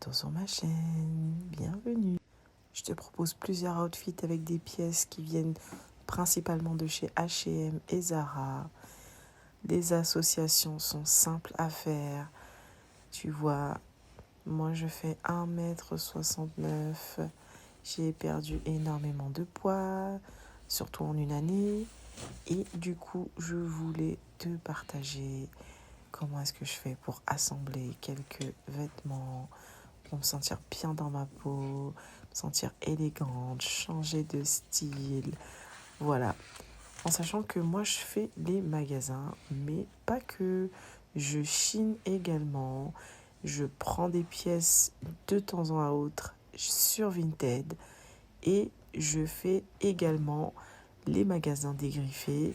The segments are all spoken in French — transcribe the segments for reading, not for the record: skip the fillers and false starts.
retour sur ma chaîne, bienvenue. Je te propose plusieurs outfits avec des pièces qui viennent principalement de chez H&M et Zara. Les associations sont simples à faire. Tu vois, moi je fais 1,69 m. J'ai perdu énormément de poids, surtout en une année. Et du coup, je voulais te partager comment est-ce que je fais pour assembler quelques vêtements, pour me sentir bien dans ma peau, me sentir élégante, changer de style. Voilà. En sachant que moi, je fais les magasins, mais pas que. Je chine également. Je prends des pièces de temps en autre sur Vinted et je fais également les magasins dégriffés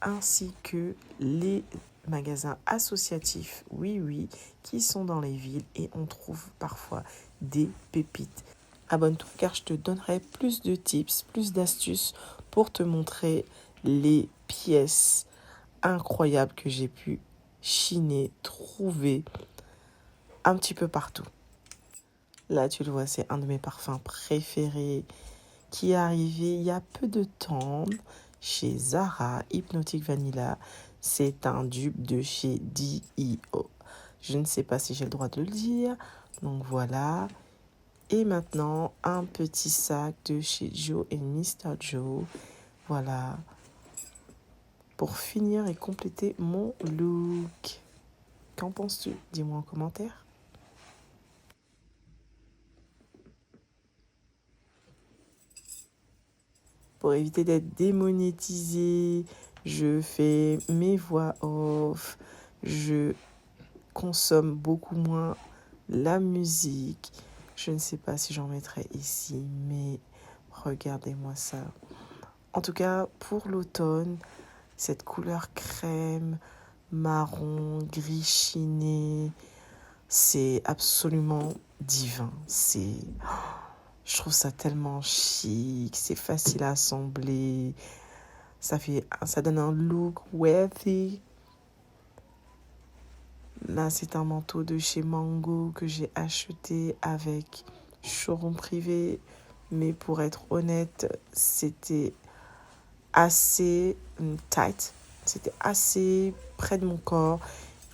ainsi que les magasins associatifs, oui, qui sont dans les villes et on trouve parfois des pépites. Abonne-toi car je te donnerai plus de tips, plus d'astuces pour te montrer les pièces incroyables que j'ai pu chiner, trouver un petit peu partout. Là, tu le vois, c'est un de mes parfums préférés qui est arrivé il y a peu de temps chez Zara, Hypnotic Vanilla. C'est un dupe de chez D.E.O. Je ne sais pas si j'ai le droit de le dire. Donc voilà. Et maintenant, un petit sac de chez Joe et Mr. Joe. Voilà. Pour finir et compléter mon look. Qu'en penses-tu? Dis-moi en commentaire. Pour éviter d'être démonétisé, je fais mes voix off. Je consomme beaucoup moins la musique. Je ne sais pas si j'en mettrai ici, mais regardez-moi ça. En tout cas, pour l'automne, cette couleur crème, marron, gris chiné, c'est absolument divin. Je trouve ça tellement chic, c'est facile à assembler. Ça donne un look worthy. Là, c'est un manteau de chez Mango que j'ai acheté avec showroom privé. Mais pour être honnête, c'était assez tight. C'était assez près de mon corps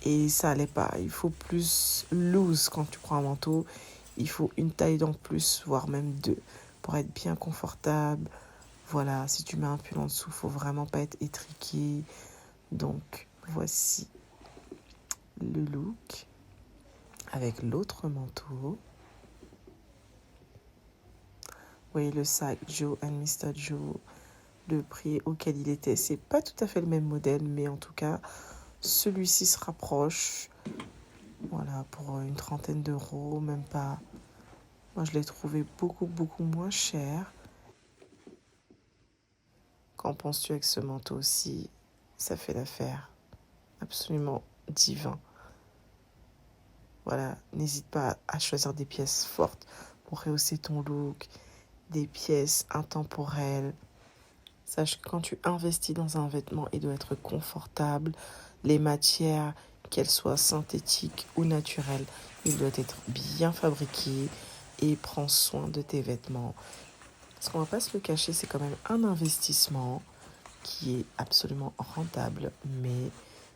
et ça allait pas. Il faut plus loose quand tu prends un manteau. Il faut une taille en plus, voire même deux, pour être bien confortable. Voilà, si tu mets un pull en dessous, faut vraiment pas être étriqué. Donc, voici le look avec l'autre manteau. Vous voyez le sac Joe and Mr. Joe, le prix auquel il était. C'est pas tout à fait le même modèle, mais en tout cas, celui-ci se rapproche. Voilà, pour une trentaine d'euros, même pas. Moi, je l'ai trouvé beaucoup moins cher. Qu'en penses-tu avec ce manteau aussi? Ça fait l'affaire. Absolument divin. Voilà, n'hésite pas à choisir des pièces fortes pour rehausser ton look, des pièces intemporelles. Sache que quand tu investis dans un vêtement, il doit être confortable. Les matières, qu'elles soient synthétiques ou naturelles, il doit être bien fabriqué et prends soin de tes vêtements. Parce qu'on va pas se le cacher, c'est quand même un investissement qui est absolument rentable. Mais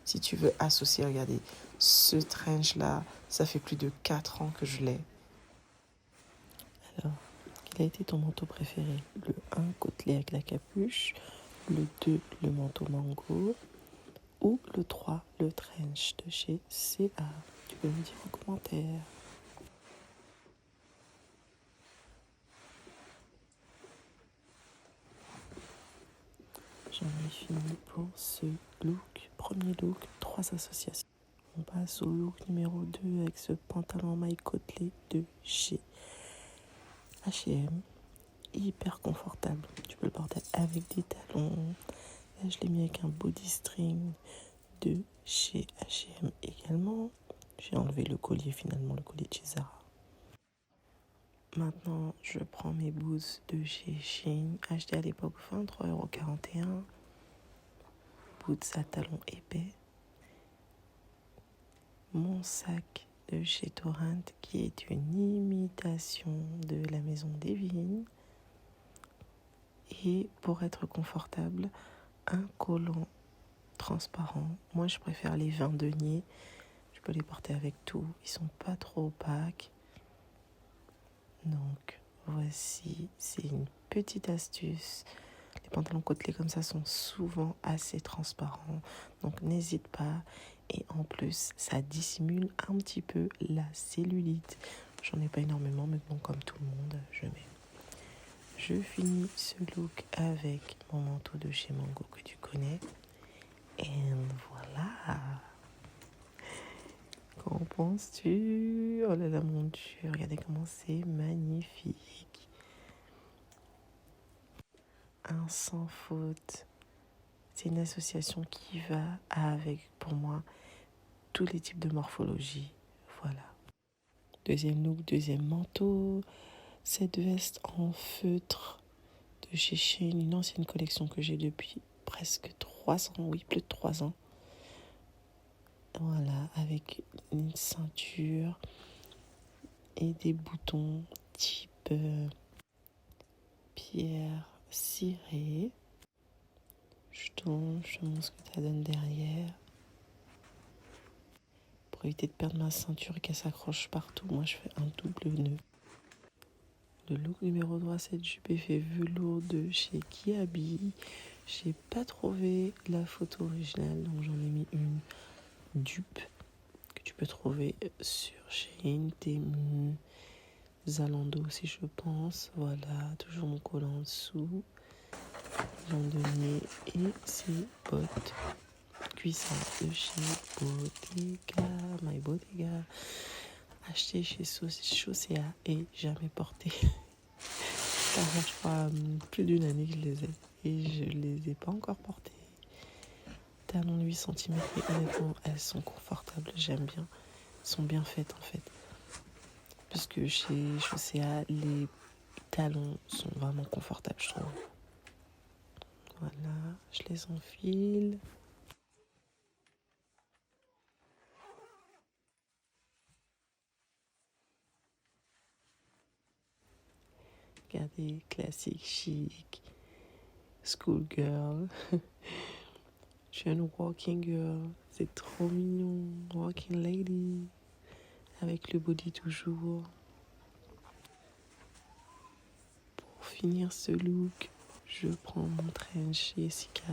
si tu veux associer, regardez, ce trench-là, ça fait plus de 4 ans que je l'ai. Alors, quel a été ton manteau préféré? Le 1, côtelé avec la capuche. Le 2, le manteau mango. Ou le 3, le trench de chez C.A. Tu peux me dire en commentaire. J'en ai fini pour ce look. Premier look, 3 associations. On passe au look numéro 2 avec ce pantalon maille côtelé de chez H&M. Hyper confortable. Tu peux le porter avec des talons. Là, je l'ai mis avec un body string de chez H&M également. J'ai enlevé le collier finalement, le collier de chez Zara. Maintenant, je prends mes boots de chez Shein, achetés à l'époque 23,41 €. Boots à talons épais. Mon sac de chez Torrent qui est une imitation de la Maison des Vignes. Et pour être confortable, un collant transparent. Moi, je préfère les 20 deniers. Je peux les porter avec tout. Ils sont pas trop opaques. Donc, voici, c'est une petite astuce. Les pantalons côtelés comme ça sont souvent assez transparents. Donc, n'hésite pas. Et en plus, ça dissimule un petit peu la cellulite. J'en ai pas énormément, mais bon, comme tout le monde, je mets. Je finis ce look avec mon manteau de chez Mango que tu connais. Et voilà. Qu'en penses-tu? Oh là là, mon Dieu, regardez comment c'est magnifique. Un sans faute. C'est une association qui va avec, pour moi, tous les types de morphologie. Voilà. Deuxième look, deuxième manteau. Cette veste en feutre de chez Shein, une ancienne collection que j'ai depuis presque 3 ans, oui, plus de 3 ans. Voilà, avec une ceinture et des boutons type pierre cirée. Je te montre ce que ça donne derrière. Pour éviter de perdre ma ceinture et qu'elle s'accroche partout, moi je fais un double nœud. Le look numéro 3, cette jupe effet velours de chez Kiabi. J'ai pas trouvé la photo originale, donc j'en ai mis une dupe que tu peux trouver sur Shein, Temu, Zalando aussi je pense. Voilà, toujours mon collant en dessous, londonnier et ses bottes cuissardes de chez Bottega, My Bottega, acheté chez Chaussea et jamais porté. Ça fait, je crois, plus d'une année que je les ai et je les ai pas encore portés. Talons de 8 cm, mais honnêtement, elles sont confortables, j'aime bien. Elles sont bien faites en fait. Puisque chez Chaussea, les talons sont vraiment confortables, je trouve. Voilà, je les enfile. Regardez, classique, chic, schoolgirl. Je suis une walking girl, c'est trop mignon. Walking lady, avec le body toujours. Pour finir ce look, je prends mon trench chez Sika.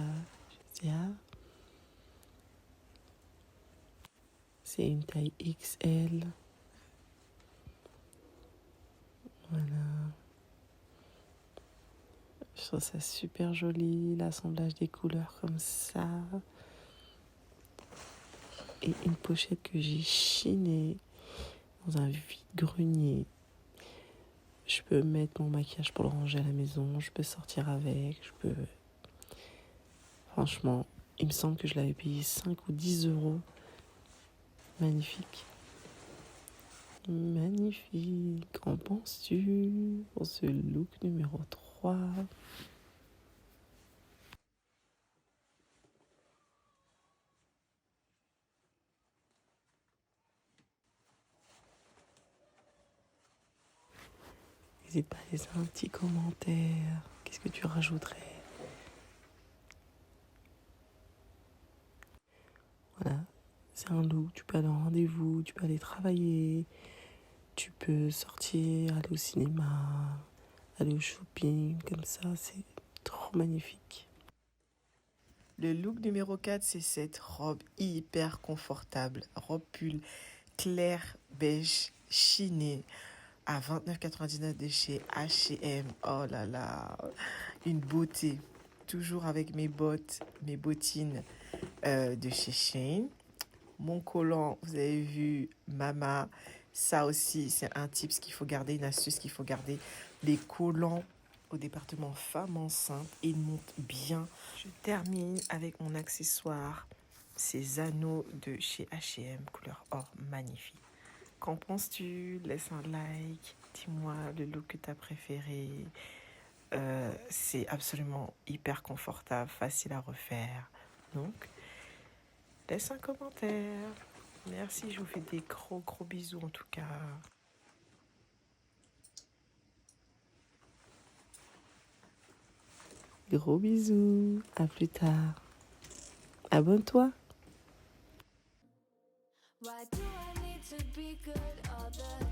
C'est une taille XL. Voilà. Je trouve ça super joli, l'assemblage des couleurs comme ça. Et une pochette que j'ai chinée dans un vide-grenier. Je peux mettre mon maquillage pour le ranger à la maison, je peux sortir avec, Franchement, il me semble que je l'avais payé 5 ou 10 euros. Magnifique. Magnifique. Qu'en penses-tu pour ce look numéro 3? N'hésite pas à laisser un petit commentaire. Qu'est-ce que tu rajouterais? Voilà. C'est un look. Tu peux aller en rendez-vous, tu peux aller travailler, tu peux sortir, aller au cinéma, aller au shopping. Comme ça, c'est trop magnifique. Le look numéro 4, c'est cette robe hyper confortable. Robe pull clair beige chinée à 29,99 de chez H&M. Oh là là, une beauté. Toujours avec mes bottes, mes bottines de chez Shein. Mon collant, vous avez vu, Mama. Ça aussi, c'est un tips qu'il faut garder, une astuce qu'il faut garder. Les collants au département femmes enceintes, ils montent bien. Je termine avec mon accessoire, ces anneaux de chez H&M, couleur or magnifique. Qu'en penses-tu? Laisse un like, dis-moi le look que tu as préféré. C'est absolument hyper confortable, facile à refaire. Donc, laisse un commentaire. Merci, je vous fais des gros bisous en tout cas. Gros bisous, à plus tard. Abonne-toi. Why do I need to be good all the